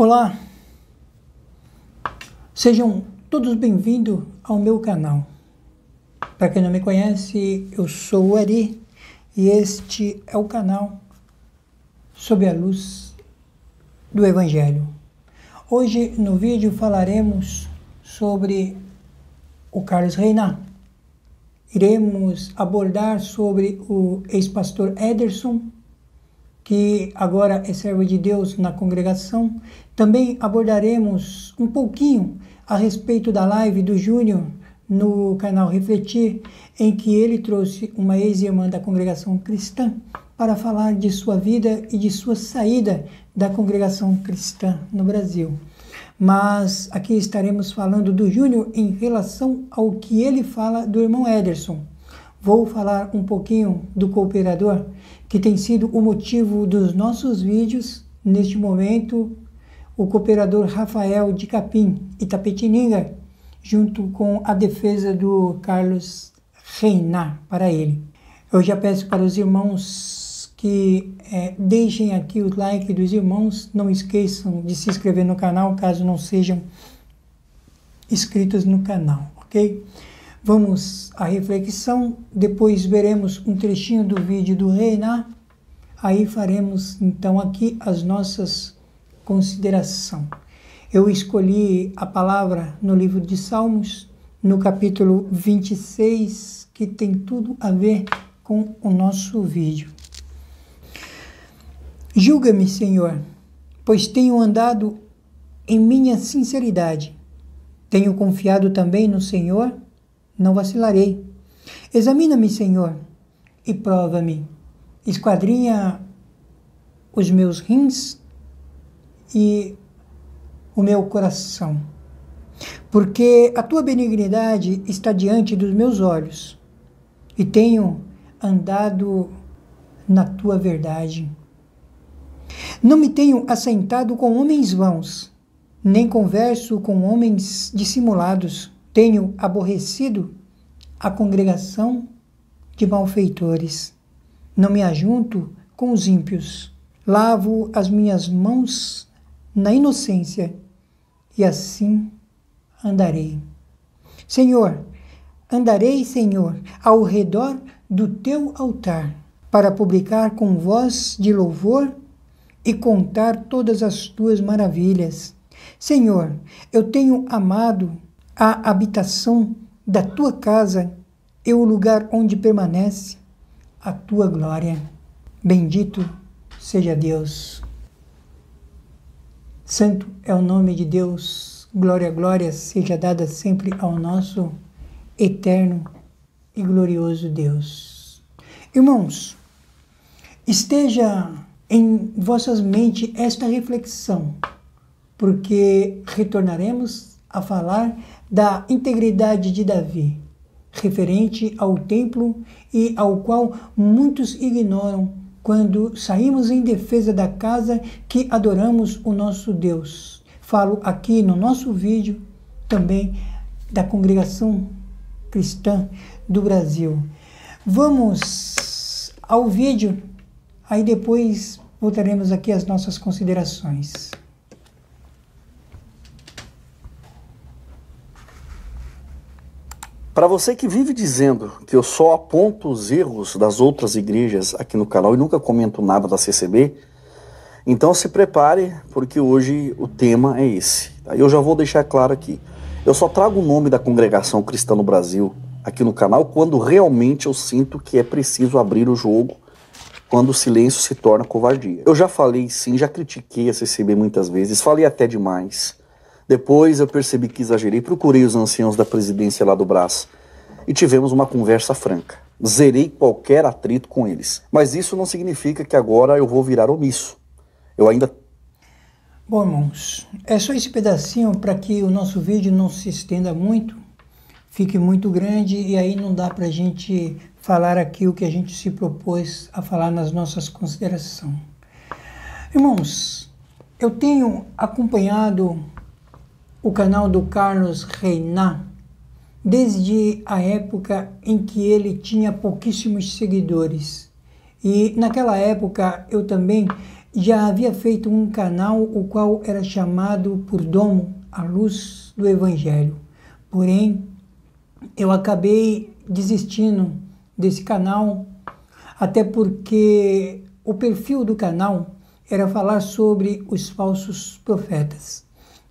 Olá, sejam todos bem-vindos ao meu canal. Para quem não me conhece, eu sou o Ari e este é o canal Sob a Luz do Evangelho. Hoje no vídeo falaremos sobre o Carlos Reynat. Iremos abordar sobre o ex-pastor Ederson, que agora é servo de Deus na congregação. Também abordaremos um pouquinho a respeito da live do Júnior no canal Refletir, em que ele trouxe uma ex-irmã da congregação cristã para falar de sua vida e de sua saída da congregação cristã no Brasil. Mas aqui estaremos falando do Júnior em relação ao que ele fala do irmão Ederson. Vou falar um pouquinho do cooperador, que tem sido o motivo dos nossos vídeos. Neste momento, o cooperador Rafael de Capim, Itapetininga, junto com a defesa do Carlos Reynat para ele. Eu já peço para os irmãos que deixem aqui o like dos irmãos. Não esqueçam de se inscrever no canal, caso não sejam inscritos no canal, ok? Vamos à reflexão, depois veremos um trechinho do vídeo do Reynat, aí faremos então aqui as nossas considerações. Eu escolhi a palavra no livro de Salmos, no capítulo 26, que tem tudo a ver com o nosso vídeo. Julga-me, Senhor, pois tenho andado em minha sinceridade. Tenho confiado também no Senhor, não vacilarei. Examina-me, Senhor, e prova-me. Esquadrinha os meus rins e o meu coração. Porque a tua benignidade está diante dos meus olhos e tenho andado na tua verdade. Não me tenho assentado com homens vãos, nem converso com homens dissimulados. Tenho aborrecido a congregação de malfeitores. Não me ajunto com os ímpios. Lavo as minhas mãos na inocência e assim andarei. Senhor, andarei, Senhor, ao redor do teu altar, para publicar com voz de louvor e contar todas as tuas maravilhas. Senhor, eu tenho amado a habitação da tua casa e o lugar onde permanece a tua glória. Bendito seja Deus. Santo é o nome de Deus. Glória, glória seja dada sempre ao nosso eterno e glorioso Deus. Irmãos, esteja em vossas mentes esta reflexão, porque retornaremos a falar da integridade de Davi, referente ao templo e ao qual muitos ignoram quando saímos em defesa da casa que adoramos o nosso Deus. Falo aqui no nosso vídeo também da congregação cristã do Brasil. Vamos ao vídeo, aí depois voltaremos aqui às nossas considerações. Para você que vive dizendo que eu só aponto os erros das outras igrejas aqui no canal e nunca comento nada da CCB, então se prepare, porque hoje o tema é esse. Eu já vou deixar claro aqui. Eu só trago o nome da congregação cristã no Brasil aqui no canal quando realmente eu sinto que é preciso abrir o jogo, quando o silêncio se torna covardia. Eu já falei sim, já critiquei a CCB muitas vezes, falei até demais. Depois eu percebi que exagerei, procurei os anciãos da presidência lá do Brás e tivemos uma conversa franca. Zerei qualquer atrito com eles. Mas isso não significa que agora eu vou virar omisso. Eu ainda... Bom, irmãos, é só esse pedacinho para que o nosso vídeo não se estenda muito, fique muito grande e aí não dá para a gente falar aqui o que a gente se propôs a falar nas nossas considerações. Irmãos, eu tenho acompanhado o canal do Carlos Reynat desde a época em que ele tinha pouquíssimos seguidores. E naquela época eu também já havia feito um canal o qual era chamado por Domo, a Luz do Evangelho. Porém, eu acabei desistindo desse canal, até porque o perfil do canal era falar sobre os falsos profetas.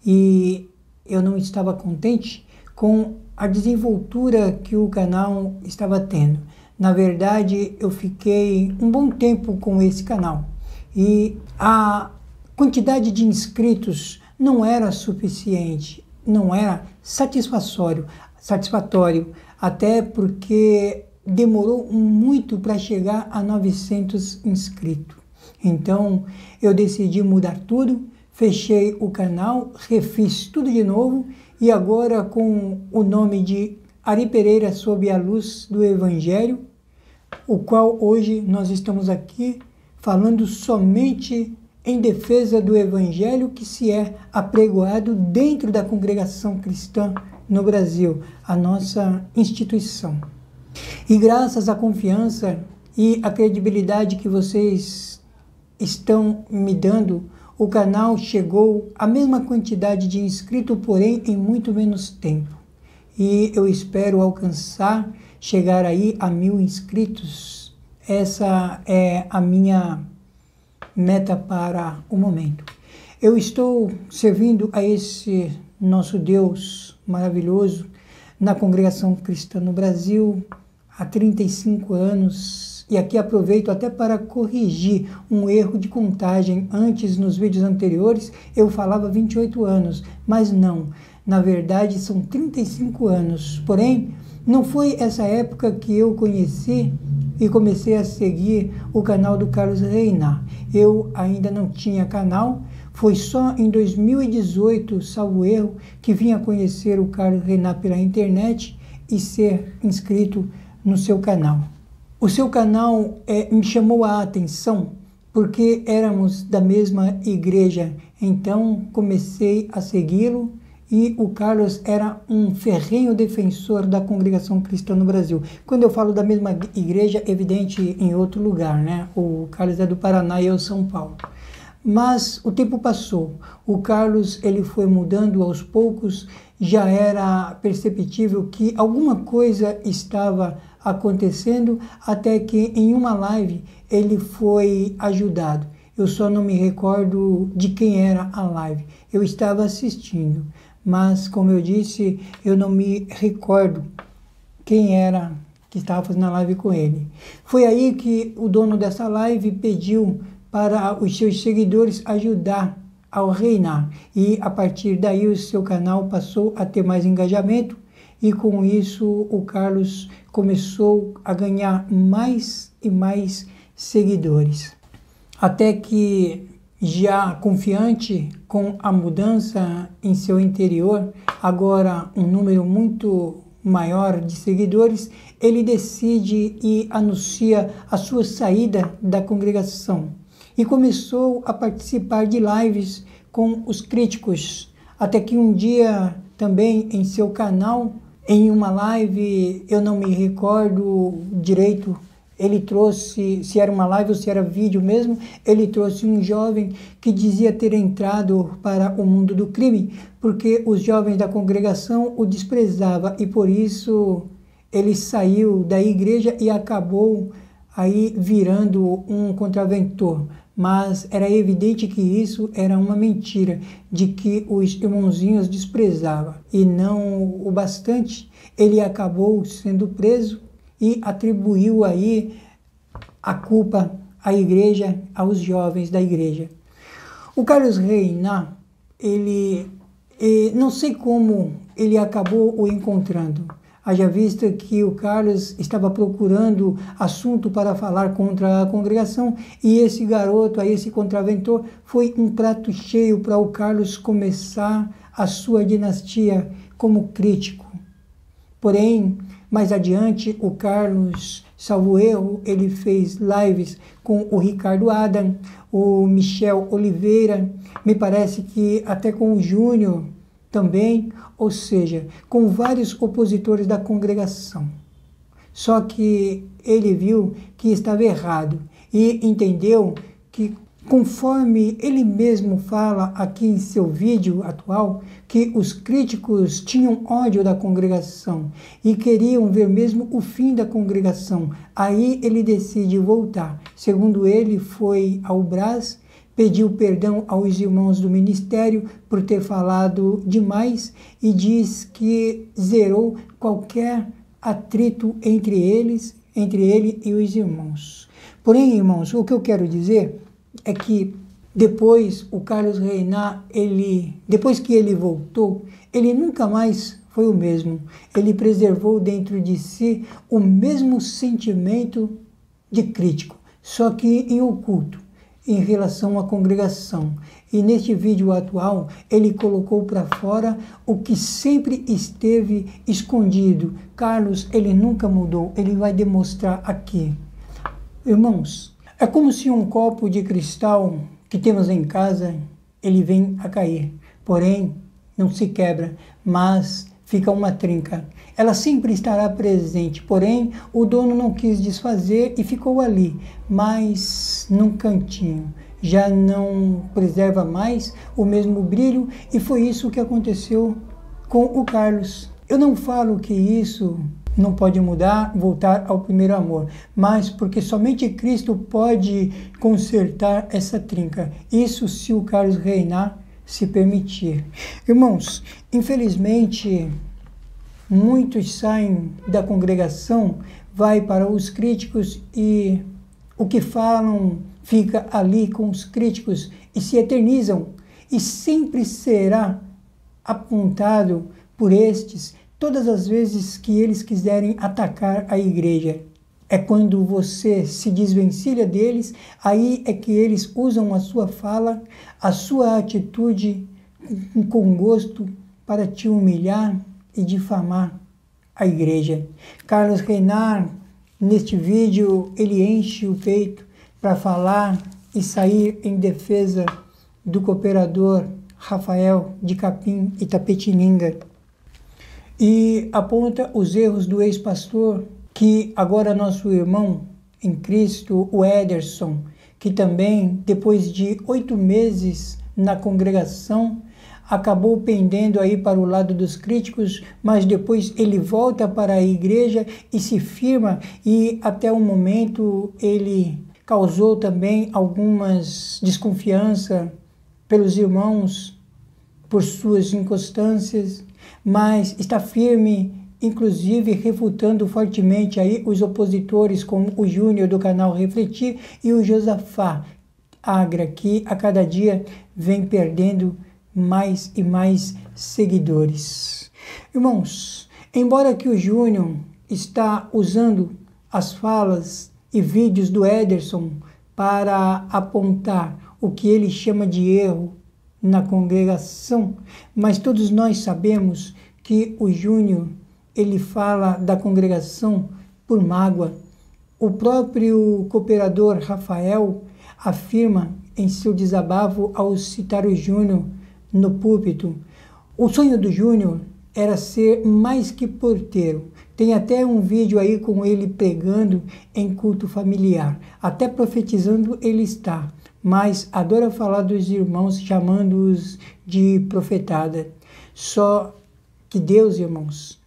E eu não estava contente com a desenvoltura que o canal estava tendo. Na verdade, eu fiquei um bom tempo com esse canal e a quantidade de inscritos não era suficiente, não era satisfatório, até porque demorou muito para chegar a 900 inscritos. Então, eu decidi mudar tudo, fechei o canal, refiz tudo de novo e agora com o nome de Ari Pereira sob a Luz do Evangelho, o qual hoje nós estamos aqui falando somente em defesa do Evangelho que se é apregoado dentro da congregação cristã no Brasil, a nossa instituição. E graças à confiança e à credibilidade que vocês estão me dando, o canal chegou à mesma quantidade de inscritos, porém em muito menos tempo. E eu espero alcançar, chegar aí a 1000 inscritos. Essa é a minha meta para o momento. Eu estou servindo a esse nosso Deus maravilhoso na congregação cristã no Brasil há 35 anos. E aqui aproveito até para corrigir um erro de contagem. Antes, nos vídeos anteriores, eu falava 28 anos, mas não. Na verdade, são 35 anos. Porém, não foi essa época que eu conheci e comecei a seguir o canal do Carlos Reinach. Eu ainda não tinha canal. Foi só em 2018, salvo erro, que vim a conhecer o Carlos Reinach pela internet e ser inscrito no seu canal. O seu canal me chamou a atenção porque éramos da mesma igreja, então comecei a segui-lo e o Carlos era um ferrenho defensor da congregação cristã no Brasil. Quando eu falo da mesma igreja, evidente em outro lugar, né? O Carlos é do Paraná e eu São Paulo. Mas o tempo passou, o Carlos ele foi mudando aos poucos, já era perceptível que alguma coisa estava acontecendo, até que em uma live ele foi ajudado. Eu só não me recordo de quem era a live, eu estava assistindo, mas como eu disse, eu não me recordo quem era que estava fazendo a live com ele. Foi aí que o dono dessa live pediu para os seus seguidores ajudar ao Reinach, e a partir daí o seu canal passou a ter mais engajamento e com isso o Carlos começou a ganhar mais e mais seguidores. Até que, já confiante com a mudança em seu interior, agora um número muito maior de seguidores, ele decide e anuncia a sua saída da congregação. E começou a participar de lives com os críticos, até que um dia também em seu canal, em uma live, eu não me recordo direito, ele trouxe, se era uma live ou se era vídeo mesmo, ele trouxe um jovem que dizia ter entrado para o mundo do crime, porque os jovens da congregação o desprezavam e por isso ele saiu da igreja e acabou aí virando um contraventor. Mas era evidente que isso era uma mentira, de que os irmãozinhos desprezavam. E não o bastante, ele acabou sendo preso e atribuiu aí a culpa à igreja, aos jovens da igreja. O Carlos Reinach, não sei como ele acabou o encontrando. Haja vista que o Carlos estava procurando assunto para falar contra a congregação e esse garoto, esse contraventor, foi um prato cheio para o Carlos começar a sua dinastia como crítico. Porém, mais adiante, o Carlos, salvo erro, ele fez lives com o Ricardo Adam, o Michel Oliveira, me parece que até com o Júnior também, ou seja, com vários opositores da congregação. Só que ele viu que estava errado e entendeu que Conforme ele mesmo fala aqui em seu vídeo atual, que os críticos tinham ódio da congregação e queriam ver mesmo o fim da congregação. Aí ele decide voltar. Segundo ele, foi ao Brás, pediu perdão aos irmãos do ministério por ter falado demais e diz que zerou qualquer atrito entre ele e os irmãos. Porém, irmãos, o que eu quero dizer é que depois o Carlos Reinart, depois que ele voltou, ele nunca mais foi o mesmo. Ele preservou dentro de si o mesmo sentimento de crítico, só que em oculto, em relação à congregação. E neste vídeo atual, ele colocou para fora o que sempre esteve escondido. Carlos, ele nunca mudou, ele vai demonstrar aqui. Irmãos, é como se um copo de cristal que temos em casa, ele vem a cair. Porém, não se quebra, mas fica uma trinca. Ela sempre estará presente, porém, o dono não quis desfazer e ficou ali, mas num cantinho. Já não preserva mais o mesmo brilho e foi isso que aconteceu com o Carlos. Eu não falo que isso não pode mudar, voltar ao primeiro amor, mas porque somente Cristo pode consertar essa trinca. Isso se o Carlos Reinart se permitir. Irmãos, infelizmente, muitos saem da congregação, vai para os críticos e o que falam fica ali com os críticos e se eternizam e sempre será apontado por estes todas as vezes que eles quiserem atacar a igreja. É quando você se desvencilha deles, aí é que eles usam a sua fala, a sua atitude com gosto para te humilhar e difamar a igreja. Carlos Reinart, neste vídeo, ele enche o peito para falar e sair em defesa do cooperador Rafael de Capim e Tapetininga. E aponta os erros do ex-pastor, que agora nosso irmão em Cristo, o Ederson, que também, depois de 8 meses na congregação, acabou pendendo aí para o lado dos críticos, mas depois ele volta para a igreja e se firma, e até o momento ele causou também algumas desconfianças pelos irmãos, por suas inconstâncias, mas está firme, inclusive refutando fortemente aí os opositores, como o Júnior do canal Refletir e o Josafá Agra, que a cada dia vem perdendo mais e mais seguidores. Irmãos, embora que o Júnior está usando as falas e vídeos do Ederson para apontar o que ele chama de erro na congregação, mas todos nós sabemos que o Júnior, ele fala da congregação por mágoa. O próprio cooperador Rafael afirma em seu desabafo ao citar o Júnior no púlpito. O sonho do Júnior era ser mais que porteiro. Tem até um vídeo aí com ele pregando em culto familiar. Até profetizando ele está, mas adora falar dos irmãos, chamando-os de profetada. Só que Deus, irmãos,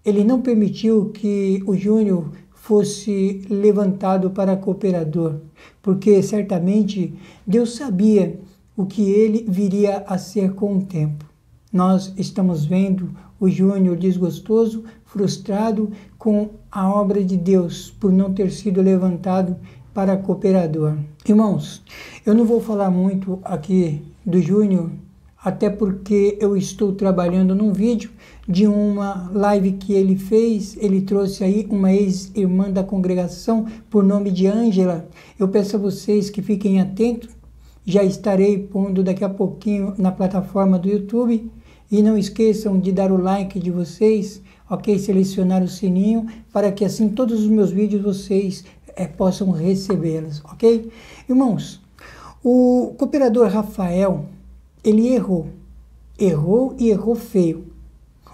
ele não permitiu que o Júnior fosse levantado para cooperador, porque certamente Deus sabia o que ele viria a ser com o tempo. Nós estamos vendo o Júnior desgostoso, frustrado com a obra de Deus por não ter sido levantado para cooperador. Irmãos, eu não vou falar muito aqui do Júnior, até porque eu estou trabalhando num vídeo de uma live que ele fez. Ele trouxe aí uma ex-irmã da congregação por nome de Ângela. Eu peço a vocês que fiquem atentos, já estarei pondo daqui a pouquinho na plataforma do YouTube. E não esqueçam de dar o like de vocês, ok? Selecionar o sininho, para que assim todos os meus vídeos vocês possam recebê-los, ok? Irmãos, o cooperador Rafael, ele errou e errou feio.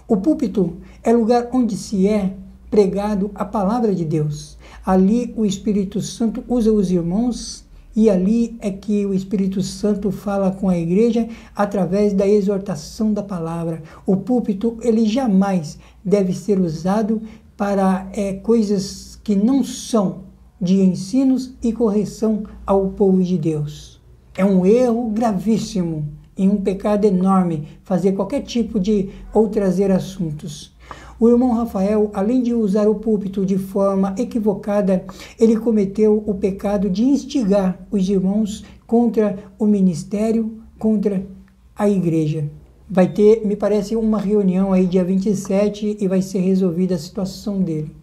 O púlpito é lugar onde se é pregado a palavra de Deus. Ali o Espírito Santo usa os irmãos E ali é que o Espírito Santo fala com a igreja através da exortação da palavra. O púlpito, ele jamais deve ser usado para coisas que não são de ensinos e correção ao povo de Deus. É um erro gravíssimo e um pecado enorme fazer qualquer tipo de ou trazer assuntos. O irmão Rafael, além de usar o púlpito de forma equivocada, ele cometeu o pecado de instigar os irmãos contra o ministério, contra a igreja. Vai ter, me parece, uma reunião aí dia 27 e vai ser resolvida a situação dele.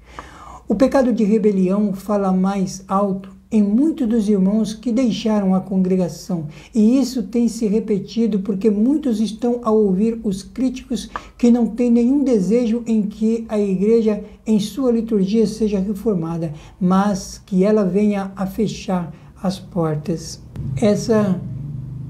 O pecado de rebelião fala mais alto em muitos dos irmãos que deixaram a congregação, e isso tem se repetido porque muitos estão a ouvir os críticos que não têm nenhum desejo em que a igreja em sua liturgia seja reformada, mas que ela venha a fechar as portas. Essa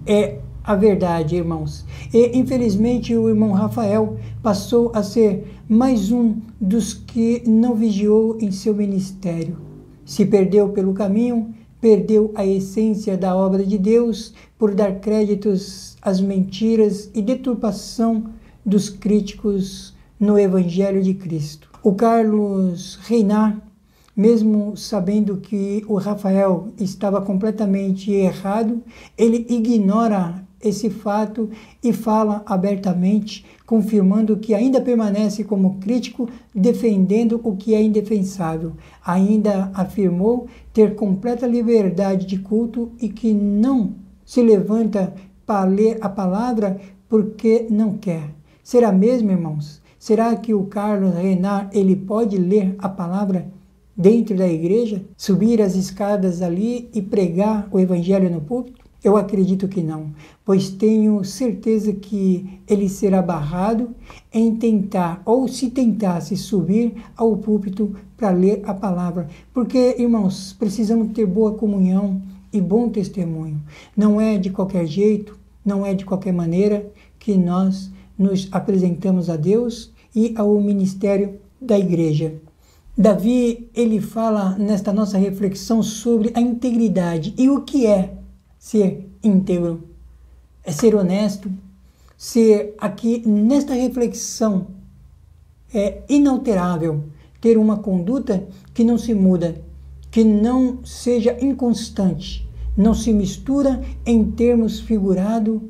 é a verdade, irmãos. E infelizmente o irmão Rafael passou a ser mais um dos que não vigiou em seu ministério. Se perdeu pelo caminho, perdeu a essência da obra de Deus por dar créditos às mentiras e deturpação dos críticos no Evangelho de Cristo. O Carlos Reinart, mesmo sabendo que o Rafael estava completamente errado, ele ignora esse fato e fala abertamente, confirmando que ainda permanece como crítico, defendendo o que é indefensável. Ainda afirmou ter completa liberdade de culto e que não se levanta para ler a palavra porque não quer. Será mesmo, irmãos? Será que o Carlos Reinart, ele pode ler a palavra dentro da igreja? Subir as escadas ali e pregar o evangelho no púlpito? Eu acredito que não, pois tenho certeza que ele será barrado em tentar, ou se tentasse subir ao púlpito para ler a palavra. Porque, irmãos, precisamos ter boa comunhão e bom testemunho. Não é de qualquer jeito, não é de qualquer maneira que nós nos apresentamos a Deus e ao ministério da igreja. Davi, ele fala nesta nossa reflexão sobre a integridade e o que é ser íntegro, é ser honesto, ser aqui nesta reflexão inalterável, ter uma conduta que não se muda, que não seja inconstante, não se mistura em termos figurados.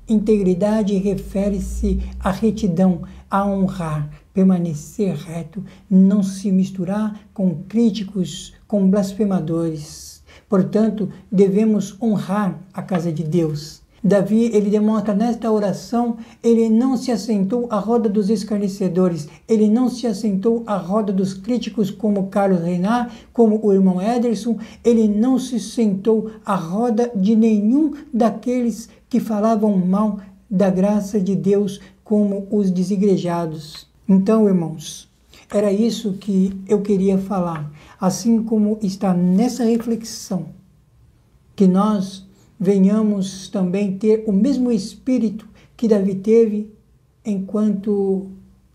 Integridade refere-se à retidão, a honrar, permanecer reto, não se misturar com críticos, com blasfemadores. Portanto, devemos honrar a casa de Deus. Davi, ele demonstra nesta oração, ele não se assentou à roda dos escarnecedores, ele não se assentou à roda dos críticos como Carlos Reinart, como o irmão Ederson, ele não se sentou à roda de nenhum daqueles que falavam mal da graça de Deus como os desigrejados. Então, irmãos, era isso que eu queria falar. Assim como está nessa reflexão, que nós venhamos também ter o mesmo espírito que Davi teve enquanto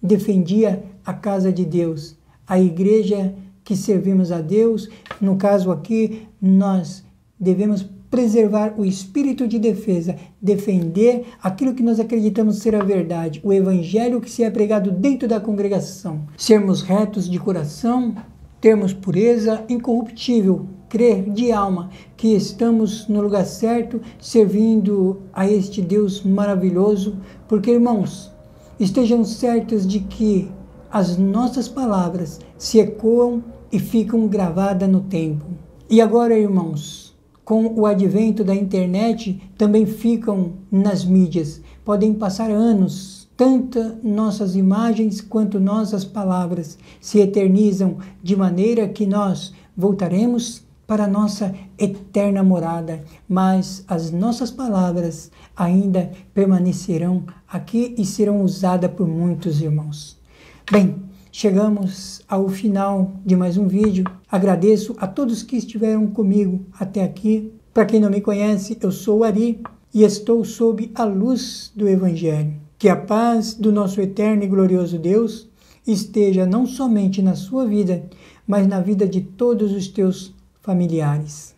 defendia a casa de Deus, a igreja que servimos a Deus. No caso aqui, nós devemos preservar o espírito de defesa, defender aquilo que nós acreditamos ser a verdade, o evangelho que se é pregado dentro da congregação, sermos retos de coração, termos pureza incorruptível, crer de alma que estamos no lugar certo, servindo a este Deus maravilhoso, porque, irmãos, estejam certos de que as nossas palavras se ecoam e ficam gravadas no tempo. E agora, irmãos, com o advento da internet, também ficam nas mídias. Podem passar anos, tanto nossas imagens quanto nossas palavras se eternizam, de maneira que nós voltaremos para a nossa eterna morada, mas as nossas palavras ainda permanecerão aqui e serão usadas por muitos irmãos. Bem, chegamos ao final de mais um vídeo. Agradeço a todos que estiveram comigo até aqui. Para quem não me conhece, eu sou o Ari e estou sob a luz do Evangelho. Que a paz do nosso eterno e glorioso Deus esteja não somente na sua vida, mas na vida de todos os teus familiares.